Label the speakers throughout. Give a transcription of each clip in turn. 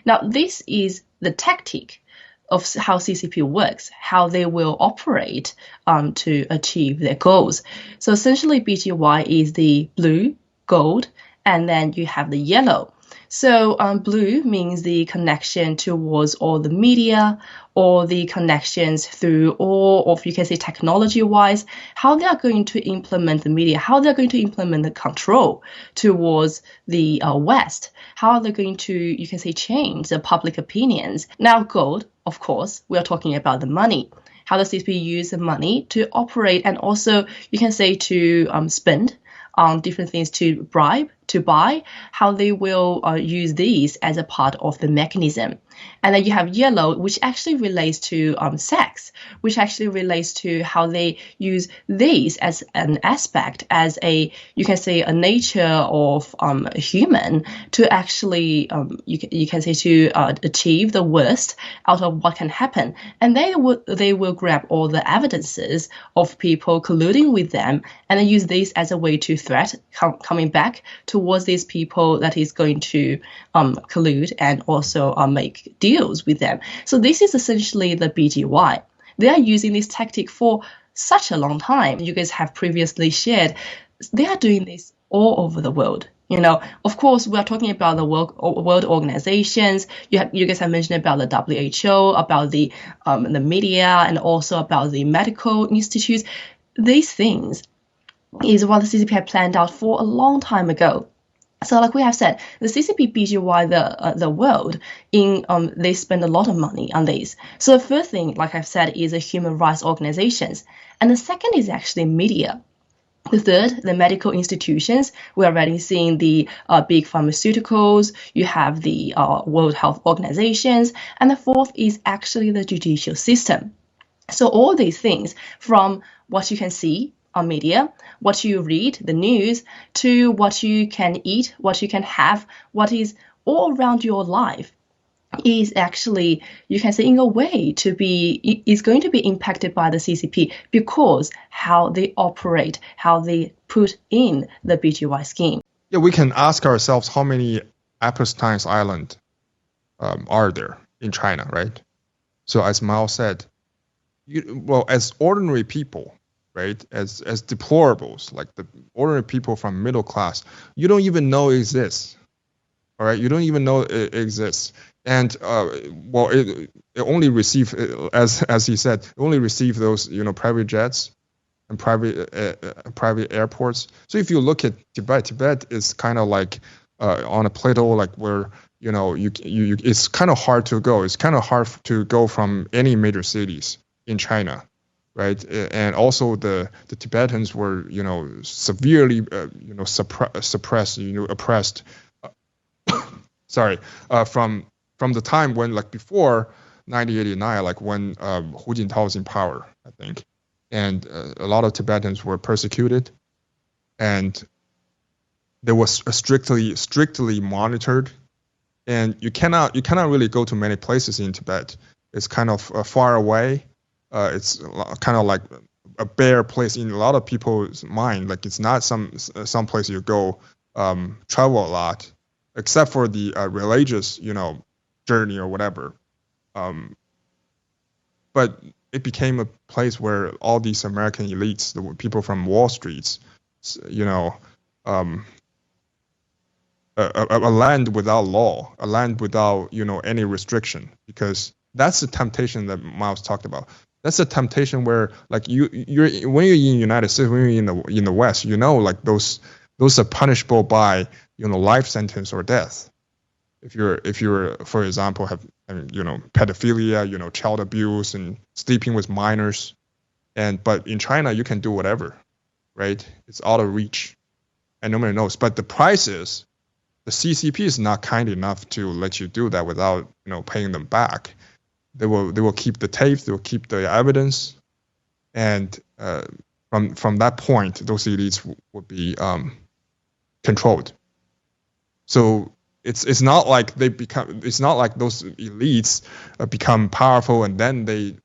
Speaker 1: Now, this is the tactic of how CCP works, how they will operate to achieve their goals. So essentially, BGY is the blue, gold, and then you have the yellow. So blue means the connection towards all the media, or the connections through all of, you can say, technology-wise, how they are going to implement the media, how they're going to implement the control towards the West, how they're going to, you can say, change the public opinions. Now, gold, of course, we are talking about the money, how the CCP use the money to operate, and also, you can say, to spend on different things, to bribe, to buy, how they will use these as a part of the mechanism. And then you have yellow, which actually relates to sex, which actually relates to how they use these as an aspect, as a, you can say, a nature of a human to actually, you can say, to achieve the worst out of what can happen. And they will grab all the evidences of people colluding with them and then use these as a way to threat coming back towards these people that is going to collude and also make deals with them. So this is essentially the BGY. They are using this tactic for such a long time. You guys have previously shared. They are doing this all over the world. You know, of course, we are talking about the world organizations. You guys have mentioned about the WHO, about the media, and also about the medical institutes. These things is what the CCP had planned out for a long time ago. So like we have said, the CCP BGY the world in they spend a lot of money on these. So the first thing, like I've said, is the human rights organizations. And the second is actually media. The third, the medical institutions. We're already seeing the big pharmaceuticals. You have the World Health Organizations. And the fourth is actually the judicial system. So all these things, from what you can see on media, what you read, the news, to what you can eat, what you can have, what is all around your life, is actually, you can say, in a way is going to be impacted by the CCP because how they operate, how they put in the BGY scheme.
Speaker 2: Yeah, we can ask ourselves how many Epstein's Island are there in China, right? So as Mao said, as ordinary people, right, as deplorables, like the ordinary people from middle class, you don't even know it exists. All right, you don't even know it exists. And it only receive, as he said, it only receive those private jets and private airports. So if you look at Tibet is kind of like on a plateau, like where it's kind of hard to go. It's kind of hard to go from any major cities in China, right? And also the Tibetans were severely suppressed, oppressed. From the time when, like, before 1989, like when Hu Jintao was in power, I think, and a lot of Tibetans were persecuted, and they was strictly monitored, and you cannot really go to many places in Tibet. It's kind of far away. It's kind of like a bare place in a lot of people's mind. Like, it's not some place you go travel a lot, except for the religious journey or whatever. But it became a place where all these American elites, the people from Wall Street, a land without law, a land without any restriction, because that's the temptation that Miles talked about. That's a temptation where, like, you're when you're in the United States, when you're in the West, like those are punishable by life sentence or death. If you're for example have pedophilia, child abuse and sleeping with minors, but in China you can do whatever, right? It's out of reach, and nobody knows. But the price is the CCP is not kind enough to let you do that without paying them back. They will keep the tapes, they will keep the evidence, and from that point, those elites will be controlled. So it's not like it's not like those elites become powerful and then they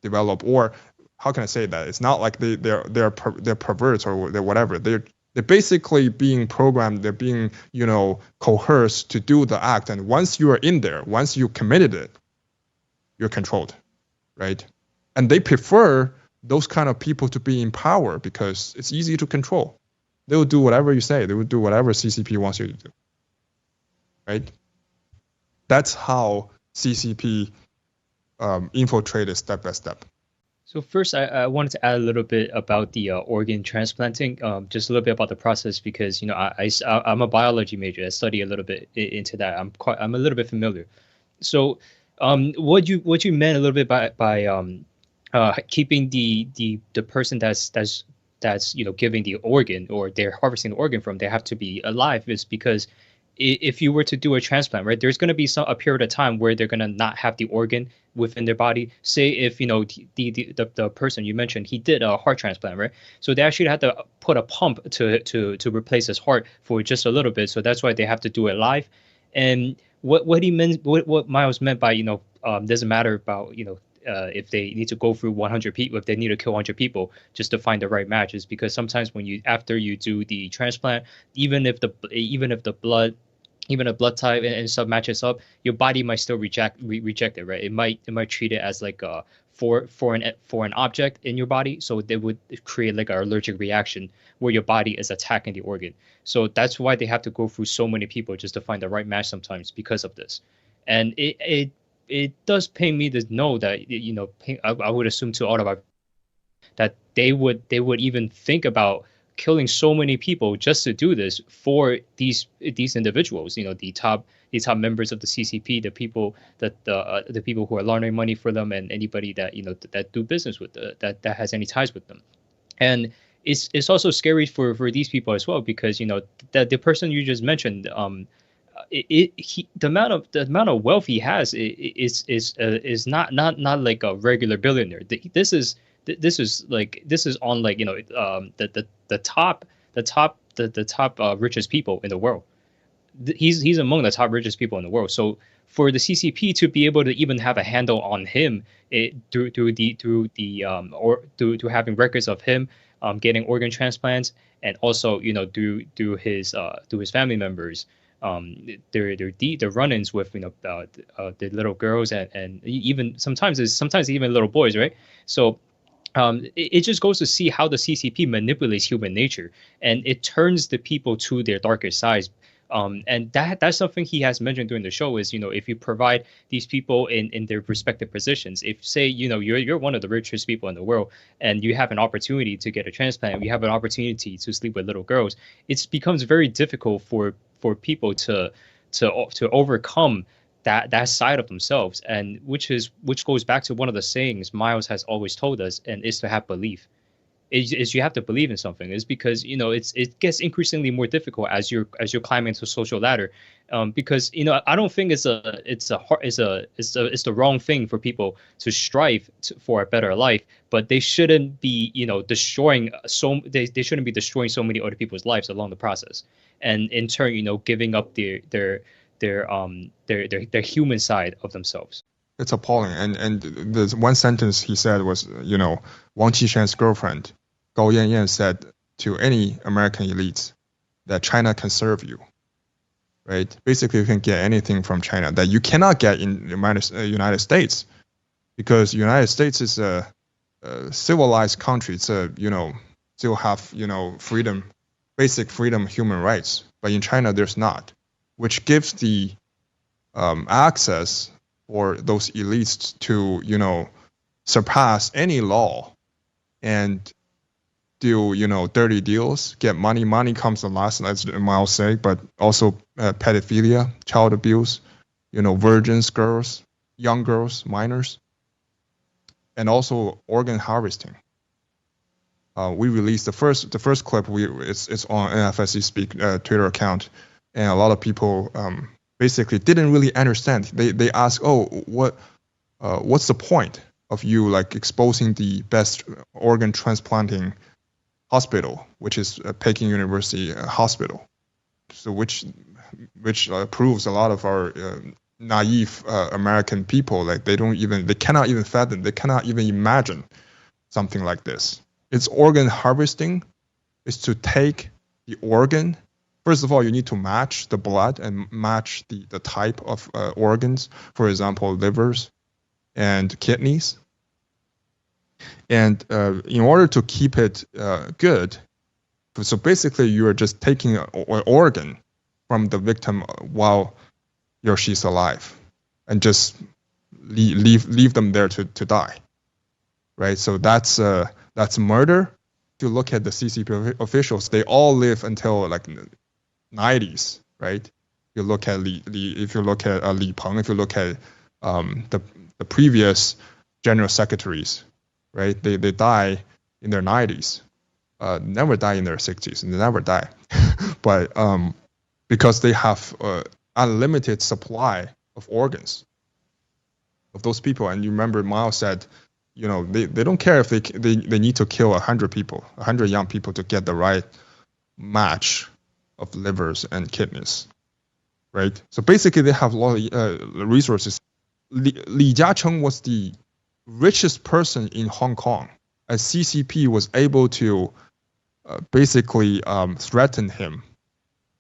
Speaker 2: develop, or how can I say that? It's not like they're perverts or they're whatever. They're They're basically being programmed, they're being, coerced to do the act. And once you are in there, once you committed it, you're controlled, right? And they prefer those kind of people to be in power because it's easy to control. They will do whatever you say. They will do whatever CCP wants you to do, right? That's how CCP infiltrated step by step.
Speaker 3: So first, I wanted to add a little bit about the organ transplanting, just a little bit about the process, because I'm a biology major. I study a little bit into that. I'm a little bit familiar. So what you meant a little bit by keeping the person that's giving the organ, or they're harvesting the organ from, they have to be alive, is because if you were to do a transplant, right, there's going to be a period of time where they're going to not have the organ within their body. Say if the person you mentioned, he did a heart transplant, right? So they actually had to put a pump to replace his heart for just a little bit. So that's why they have to do it live. And what he meant, what Miles meant by doesn't matter about if they need to go through 100 people, if they need to kill 100 people just to find the right match, is because sometimes after you do the transplant, even if the blood type and stuff matches up, your body might still reject it, right? It might treat it as like a foreign object in your body, so they would create like an allergic reaction where your body is attacking the organ. So that's why they have to go through so many people just to find the right match sometimes because of this. And it does pain me to know that I would assume to all of our that they would even think about killing so many people just to do this for these individuals, the top members of the CCP, the people the people who are laundering money for them, and anybody that that do business with that has any ties with them. And it's also scary for these people as well, because the person you just mentioned, the amount of wealth he has is not like a regular billionaire. This is on like the top richest people in the world. He's among the top richest people in the world. So for the CCP to be able to even have a handle on him, through having records of him getting organ transplants, and also through his family members, the run-ins with the little girls and even sometimes even little boys, right? So it just goes to see how the CCP manipulates human nature, and it turns the people to their darker sides. And that's something he has mentioned during the show is, if you provide these people in their respective positions, if say, you're one of the richest people in the world and you have an opportunity to get a transplant, you have an opportunity to sleep with little girls, it becomes very difficult for people to overcome that side of themselves, and which goes back to one of the sayings Miles has always told us, and is to have belief. Is you have to believe in something. Is because it gets increasingly more difficult as you're climbing the social ladder, because I don't think it's the wrong thing for people to strive for a better life, but they shouldn't be destroying they shouldn't be destroying so many other people's lives along the process, and in turn giving up their human side of themselves.
Speaker 2: It's appalling. And the one sentence he said was, Wang Qishan's girlfriend, Gao Yanyan, said to any American elites that China can serve you, right? Basically, you can get anything from China that you cannot get in the United States, because the United States is a civilized country. It's still have, freedom, basic freedom, human rights. But in China, there's not, which gives the access for those elites to, surpass any law and do, dirty deals, get money. Money comes the last, as Miles say, but also pedophilia, child abuse, virgins, girls, young girls, minors, and also organ harvesting. We released the first clip. It's on NFSC Speak Twitter account, and a lot of people basically didn't really understand. They ask, what's the point of you exposing the best organ transplanting hospital, which is Peking University Hospital, so which proves a lot of our naive American people, they cannot even fathom, they cannot even imagine something like this. It's organ harvesting is to take the organ. First of all, you need to match the blood and match the type of organs, for example, livers and kidneys. And in order to keep it good, so basically you are just taking an organ from the victim while he or she's alive and just leave them there to die, right? So that's murder. If you look at the CCP officials, they all live until like 90s, right? You look at if you look at Li Peng, if you look at the previous general secretaries, right? They die in their 90s, never die in their 60s, and they never die, but because they have unlimited supply of organs of those people. And you remember Mao said, they don't care if they need to kill 100 people, 100 young people to get the right match of livers and kidneys, right? So basically they have a lot of resources. Li Jiacheng was the richest person in Hong Kong, as CCP was able to basically threaten him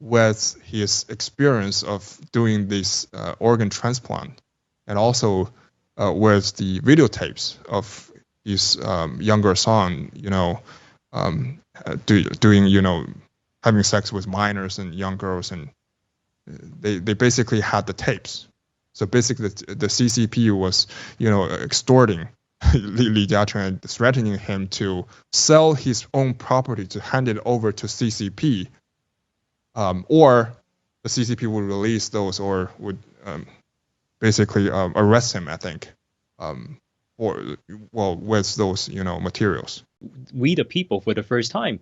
Speaker 2: with his experience of doing this organ transplant, and also with the videotapes of his younger son, doing, having sex with minors and young girls, and they basically had the tapes. So basically, the CCP was, extorting Li Jiacheng and threatening him to sell his own property to hand it over to CCP, or the CCP would release those, or would basically arrest him, I think, with those materials.
Speaker 3: We the people, for the first time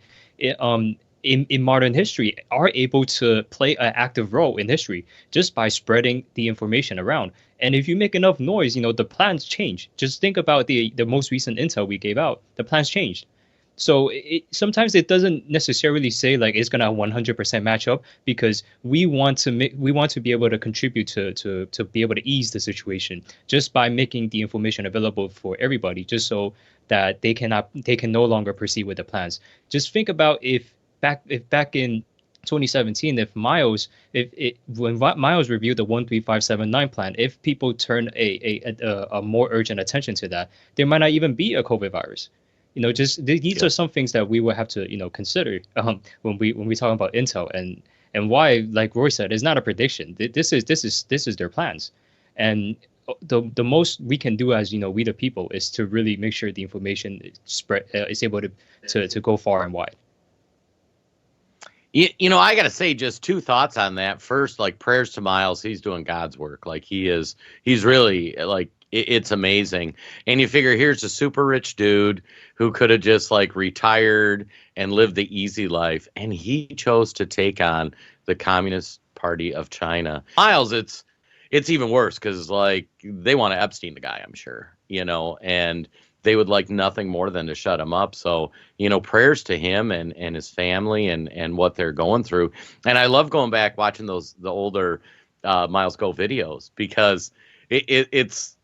Speaker 3: in modern history, are able to play an active role in history just by spreading the information around. And if you make enough noise, the plans change. Just think about the most recent intel we gave out. The plans changed. So sometimes it doesn't necessarily say like it's gonna 100% match up, because we want to be able to contribute to be able to ease the situation just by making the information available for everybody, just so that they can no longer proceed with the plans. Just think about if back in 2017, when Miles reviewed the 13579 plan, if people turn a more urgent attention to that, there might not even be a COVID virus. These are some things that we will have to consider when we talk about intel, and why, like Roy said, it's not a prediction. This is their plans, and the most we can do as we the people is to really make sure the information is able to go far and wide.
Speaker 4: I got to say just two thoughts on that. First, like, prayers to Miles. He's doing God's work. Like, he's really, like, it's amazing. And you figure, here's a super rich dude who could have just like retired and lived the easy life, and he chose to take on the Communist Party of China. Miles, it's even worse, because like they want to Epstein the guy, I'm sure, and they would like nothing more than to shut him up. So, prayers to him and his family and what they're going through. And I love going back watching the older Miles Go videos, because it's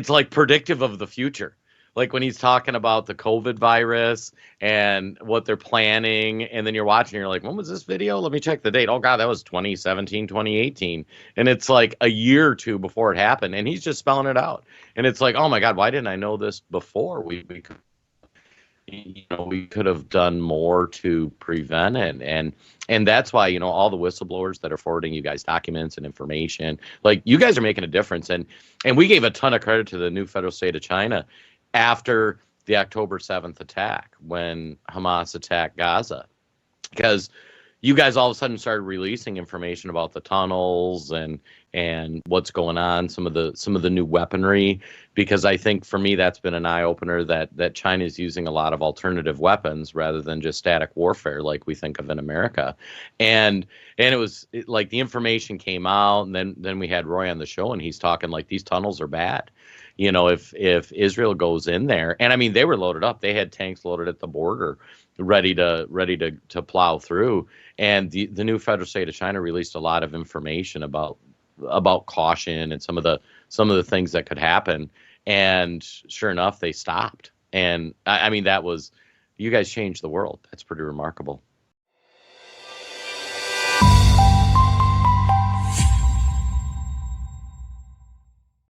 Speaker 4: like predictive of the future. Like when he's talking about the COVID virus and what they're planning, and then you're watching, you're like, when was this video? Let me check the date. Oh God, that was 2017, 2018. And it's like a year or two before it happened, and he's just spelling it out. And it's like, oh my God, why didn't I know this before? We could have done more to prevent it. And that's why, all the whistleblowers that are forwarding you guys documents and information, like, you guys are making a difference. And we gave a ton of credit to the new federal state of China after the October 7th attack, when Hamas attacked Gaza, because you guys all of a sudden started releasing information about the tunnels and what's going on, some of the new weaponry, because I think for me that's been an eye opener that China is using a lot of alternative weapons rather than just static warfare like we think of in America. And it was like the information came out, and then we had Roy on the show, and he's talking like these tunnels are bad. If Israel goes in there, and I mean, they were loaded up, they had tanks loaded at the border, ready to plow through. And the new federal state of China released a lot of information about caution and some of the things that could happen. And sure enough, they stopped. And I mean, you guys changed the world. That's pretty remarkable.